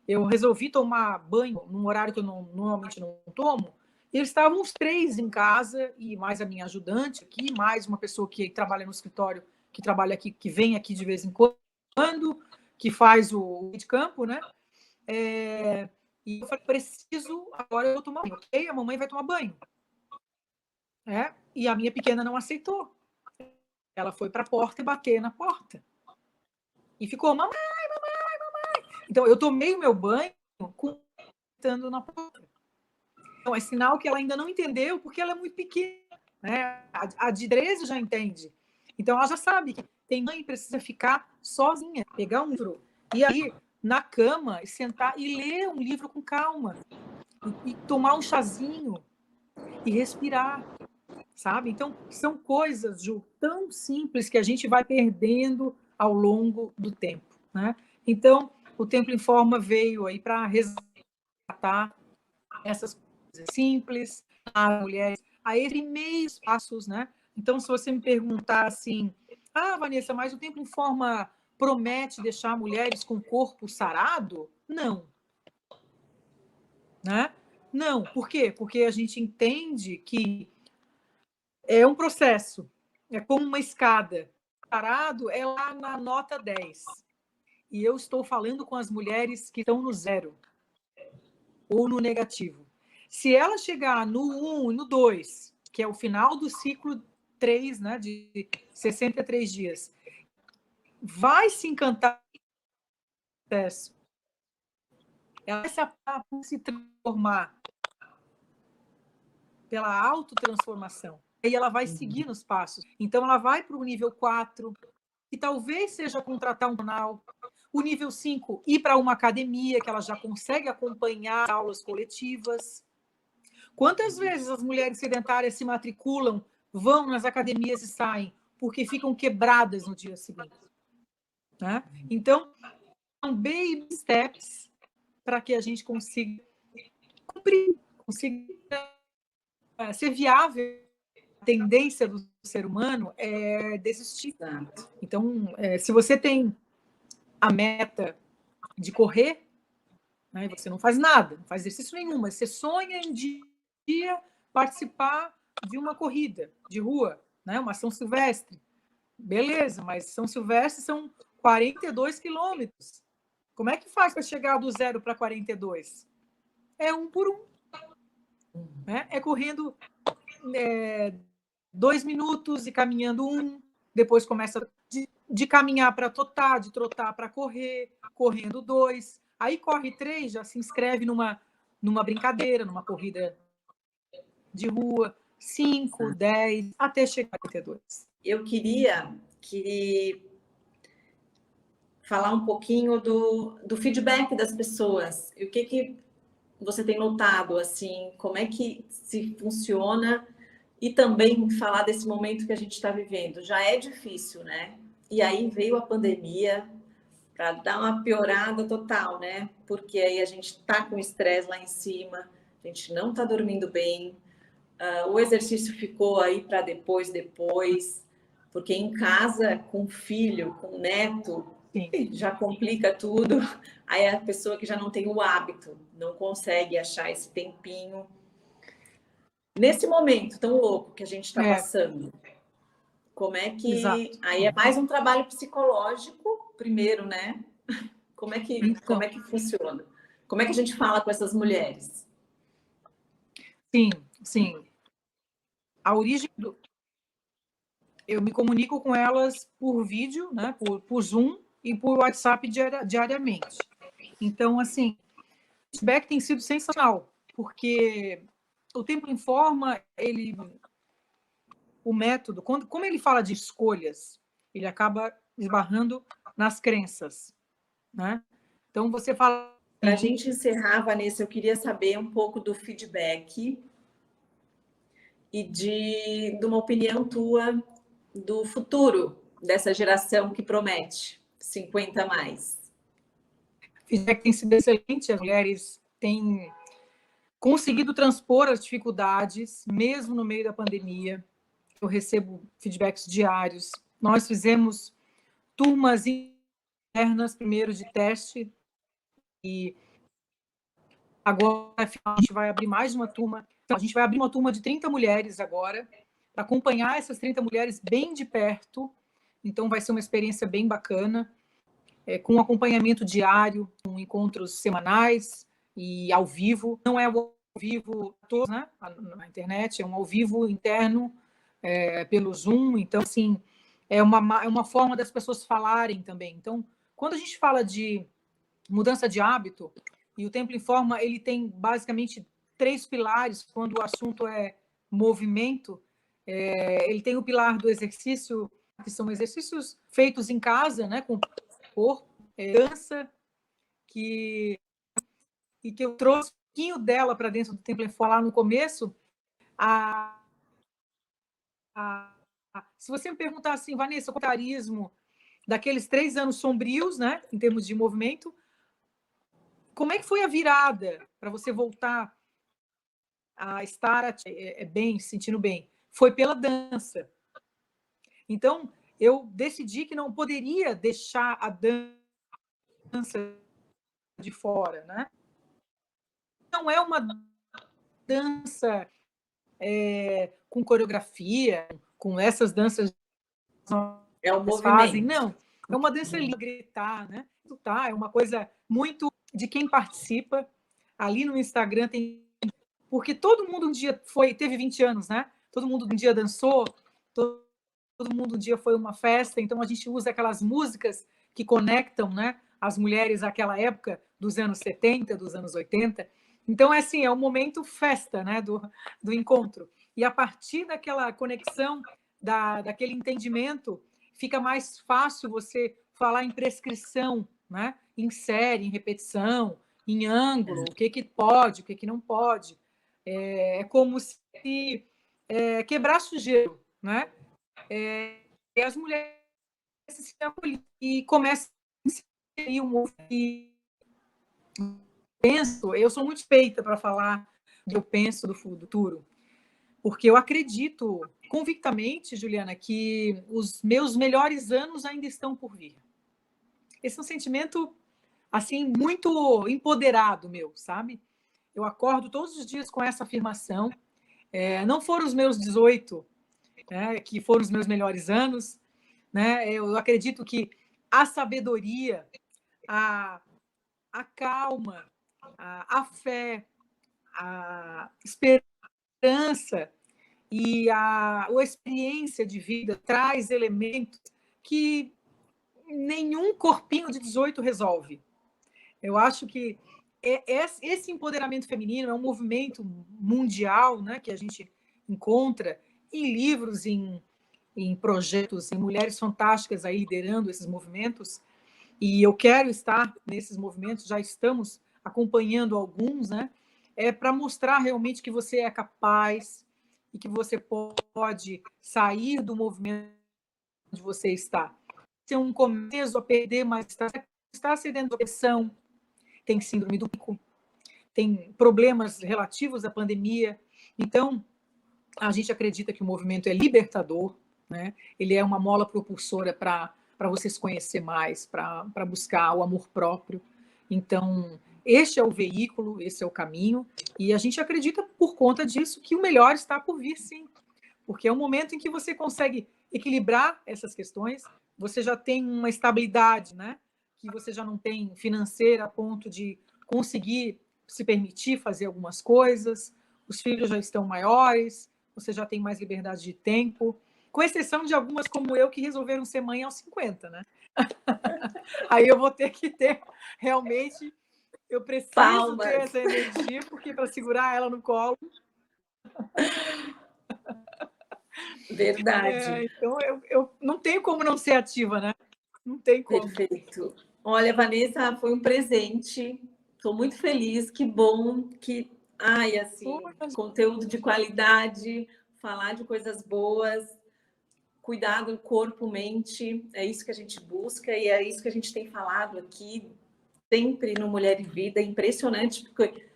Speaker 2: eu resolvi tomar banho num horário que eu normalmente não tomo. Eles estavam os 3 em casa, e mais a minha ajudante aqui, mais uma pessoa que trabalha no escritório, que trabalha aqui, que vem aqui de vez em quando, que faz o de campo, né? E eu falei: preciso, agora eu vou tomar banho, ok? A mamãe vai tomar banho. E a minha pequena não aceitou. Ela foi para a porta e bateu na porta. E ficou: mamãe, mamãe, mamãe. Então, eu tomei o meu banho estando na porta. Então, é sinal que ela ainda não entendeu, porque ela é muito pequena. Né? A de 13 já entende. Então, ela já sabe que tem mãe que precisa ficar sozinha, pegar um livro, e aí na cama, e sentar e ler um livro com calma, e tomar um chazinho, e respirar, sabe? Então, são coisas, Ju, tão simples que a gente vai perdendo ao longo do tempo. Né? Então, o Templo em Forma veio aí para resgatar essas coisas simples, as mulheres, a esses primeiros passos, né? Então, se você me perguntar assim: Vanessa, mas o Templo em Forma promete deixar mulheres com o corpo sarado? Não. Né? Não. Por quê? Porque a gente entende que é um processo, é como uma escada. Sarado é lá na nota 10. E eu estou falando com as mulheres que estão no 0 ou no negativo. Se ela chegar no 1 e no 2, que é o final do ciclo 3, né, de 63 dias, vai se encantar com o processo. Ela vai se transformar pela autotransformação. E ela vai seguir nos passos. Então, ela vai para o nível 4, que talvez seja contratar um canal. O nível 5, ir para uma academia, que ela já consegue acompanhar aulas coletivas. Quantas vezes as mulheres sedentárias se matriculam, vão nas academias e saem, porque ficam quebradas no dia seguinte? Né? Então, são baby steps para que a gente consiga cumprir, consiga ser viável. A tendência do ser humano é desistir. Então, se você tem a meta de correr, né, você não faz nada, não faz exercício nenhum, mas você sonha em dia participar de uma corrida de rua, né, uma São Silvestre. Beleza, mas São Silvestre são 42 quilômetros. Como é que faz para chegar do 0 para 42? É 1 por 1. Né? É correndo 2 minutos e caminhando 1, depois começa de caminhar para trotar, de trotar para correr, correndo 2, aí corre 3, já se inscreve numa brincadeira, numa corrida de rua, 5, 10, até chegar a 42.
Speaker 1: eu queria falar um pouquinho do feedback das pessoas. E o que você tem notado, assim, como é que se funciona e também falar desse momento que a gente está vivendo. Já é difícil, né? E aí veio a pandemia para dar uma piorada total, né? Porque aí a gente está com estresse lá em cima, a gente não está dormindo bem, o exercício ficou aí para depois, porque em casa, com filho, com neto,
Speaker 2: Sim.
Speaker 1: já complica tudo. Aí a pessoa que já não tem o hábito, não consegue achar esse tempinho. Nesse momento tão louco que a gente está passando, como é que.
Speaker 2: Exato.
Speaker 1: Aí é mais um trabalho psicológico, primeiro, né?
Speaker 2: Então,
Speaker 1: Como é que funciona? Como é que a gente fala com essas mulheres?
Speaker 2: sim, sim. A origem do... Eu me comunico com elas por vídeo, né, por Zoom e por WhatsApp diariamente. Então, assim, o feedback tem sido sensacional, porque o Tempo Informa, o método, como ele fala de escolhas, ele acaba esbarrando nas crenças, né? Então, você fala...
Speaker 1: Para a gente encerrar, Vanessa, eu queria saber um pouco do feedback e de uma opinião tua do futuro dessa geração que promete 50 mais.
Speaker 2: O feedback tem sido excelente, as mulheres têm conseguido transpor as dificuldades, mesmo no meio da pandemia. Eu recebo feedbacks diários. Nós fizemos turmas internas, primeiro de teste, e agora a gente vai abrir mais uma turma. Então, a gente vai abrir uma turma de 30 mulheres agora, para acompanhar essas 30 mulheres bem de perto. Então, vai ser uma experiência bem bacana, com acompanhamento diário, com encontros semanais e ao vivo. Não é ao vivo todos, né, na internet, é um ao vivo interno, pelo Zoom. Então, assim, é uma forma das pessoas falarem também. Então, quando a gente fala de mudança de hábito, e o Tempo Informa, ele tem basicamente 3 pilares quando o assunto é movimento. Ele tem o pilar do exercício, que são exercícios feitos em casa, né, com o corpo, dança, que eu trouxe um pouquinho dela para dentro do Tempo Informa lá no começo. A, se você me perguntar assim, Vanessa, o comentarismo daqueles 3 anos sombrios, né, em termos de movimento, como é que foi a virada para você voltar a estar bem, se sentindo bem? Foi pela dança. Então, eu decidi que não poderia deixar a dança de fora, né? Não é uma dança com coreografia, com essas danças
Speaker 1: É o
Speaker 2: que fazem,
Speaker 1: movimento.
Speaker 2: não. É uma dança livre, gritar, né? Tá, é uma coisa muito de quem participa. Ali no Instagram tem... Porque todo mundo um dia teve 20 anos, né? Todo mundo um dia dançou, todo mundo um dia foi uma festa, então a gente usa aquelas músicas que conectam, né, as mulheres àquela época dos anos 70, dos anos 80. Então, é assim, é um momento festa, né, do encontro. E a partir daquela conexão, daquele entendimento, fica mais fácil você falar em prescrição, né, em série, em repetição, em ângulo, o que pode, o que não pode. É como se quebrasse o gelo, né? E as mulheres se acolhem e começam a inserir um movimento. Eu sou muito feita para falar do que eu penso do futuro, porque eu acredito convictamente, Juliana, que os meus melhores anos ainda estão por vir. Esse é um sentimento assim muito empoderado meu, sabe? Eu acordo todos os dias com essa afirmação. Não foram os meus 18, né, que foram os meus melhores anos, né? Eu acredito que a sabedoria, a calma, a fé, a esperança e a experiência de vida traz elementos que nenhum corpinho de 18 resolve. Eu acho que esse empoderamento feminino é um movimento mundial, né, que a gente encontra em livros, em em projetos, em mulheres fantásticas aí liderando esses movimentos, e eu quero estar nesses movimentos, já estamos acompanhando alguns, né? Para mostrar realmente que você é capaz e que você pode sair do movimento onde você está. Ser um começo a perder, mas está cedendo à pressão, tem síndrome do pico, tem problemas relativos à pandemia. Então, a gente acredita que o movimento é libertador, né? Ele é uma mola propulsora para você se conhecer mais, para buscar o amor próprio. Então, este é o veículo, esse é o caminho, e a gente acredita, por conta disso, que o melhor está por vir, sim, porque é um momento em que você consegue equilibrar essas questões, você já tem uma estabilidade, né? Que você já não tem financeira a ponto de conseguir se permitir fazer algumas coisas, os filhos já estão maiores, você já tem mais liberdade de tempo, com exceção de algumas como eu que resolveram ser mãe aos 50, né? Aí eu vou ter que ter, realmente, eu preciso ter
Speaker 1: Palmas.
Speaker 2: essa energia, porque para segurar ela no colo.
Speaker 1: Verdade.
Speaker 2: Então eu não tenho como não ser ativa, né? Não tem como.
Speaker 1: Perfeito. Olha, Vanessa, foi um presente. Estou muito feliz. Que bom que, ai, assim, conteúdo de qualidade, falar de coisas boas, cuidar do corpo, mente. É isso que a gente busca e é isso que a gente tem falado aqui sempre no Mulher e Vida. É impressionante porque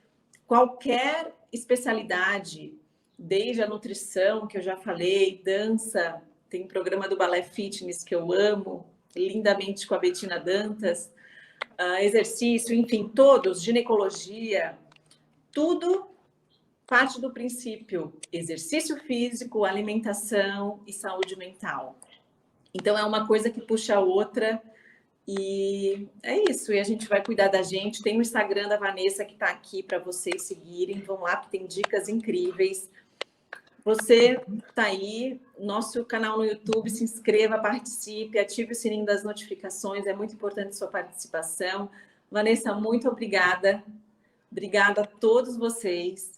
Speaker 1: qualquer especialidade, desde a nutrição, que eu já falei, dança, tem um programa do Balé Fitness que eu amo, lindamente com a Betina Dantas, exercício, enfim, todos, ginecologia, tudo parte do princípio exercício físico, alimentação e saúde mental. Então é uma coisa que puxa a outra e é isso. E a gente vai cuidar da gente. Tem o Instagram da Vanessa que está aqui para vocês seguirem. Vão lá que tem dicas incríveis. Você está aí, nosso canal no YouTube, se inscreva, participe, ative o sininho das notificações, é muito importante a sua participação. Vanessa, muito obrigada. Obrigada a todos vocês.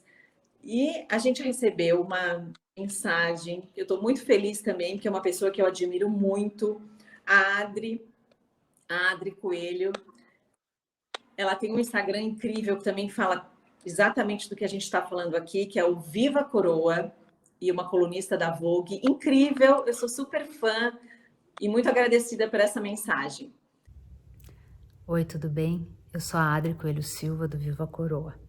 Speaker 1: E a gente recebeu uma mensagem, eu estou muito feliz também, porque é uma pessoa que eu admiro muito, a Adri Coelho. Ela tem um Instagram incrível que também fala exatamente do que a gente está falando aqui, que é o Viva Coroa, e uma colunista da Vogue. Incrível, eu sou super fã e muito agradecida por essa mensagem.
Speaker 3: Oi, tudo bem? Eu sou a Adri Coelho Silva, do Viva Coroa.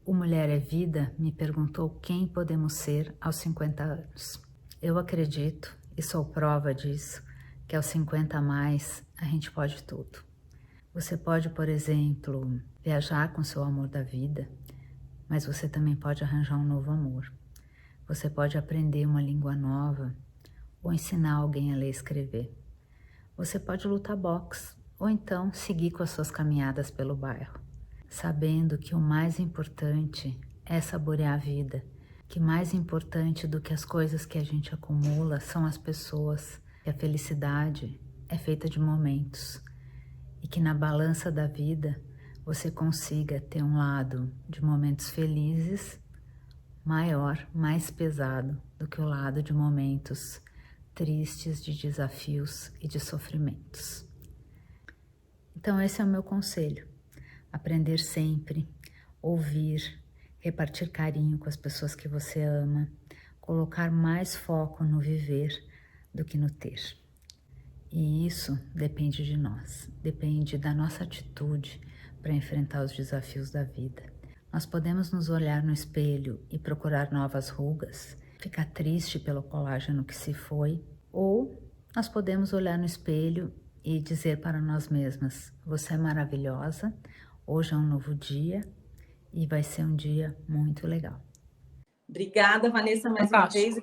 Speaker 3: O Mulher é Vida me perguntou quem podemos ser aos 50 anos. Eu acredito, e sou prova disso, que aos 50 a mais a gente pode tudo. Você pode, por exemplo, viajar com seu amor da vida, mas você também pode arranjar um novo amor. Você pode aprender uma língua nova ou ensinar alguém a ler e escrever. Você pode lutar boxe ou então seguir com as suas caminhadas pelo bairro, sabendo que o mais importante é saborear a vida, que mais importante do que as coisas que a gente acumula são as pessoas, que a felicidade é feita de momentos e que na balança da vida você consiga ter um lado de momentos felizes maior, mais pesado do que o lado de momentos tristes, de desafios e de sofrimentos. Então esse é o meu conselho: aprender sempre, ouvir, repartir carinho com as pessoas que você ama, colocar mais foco no viver do que no ter. E isso depende de nós, depende da nossa atitude para enfrentar os desafios da vida. Nós podemos nos olhar no espelho e procurar novas rugas, ficar triste pelo colágeno que se foi, ou nós podemos olhar no espelho e dizer para nós mesmas: você é maravilhosa, hoje é um novo dia e vai ser um dia muito legal.
Speaker 1: Obrigada, Vanessa, mais uma vez.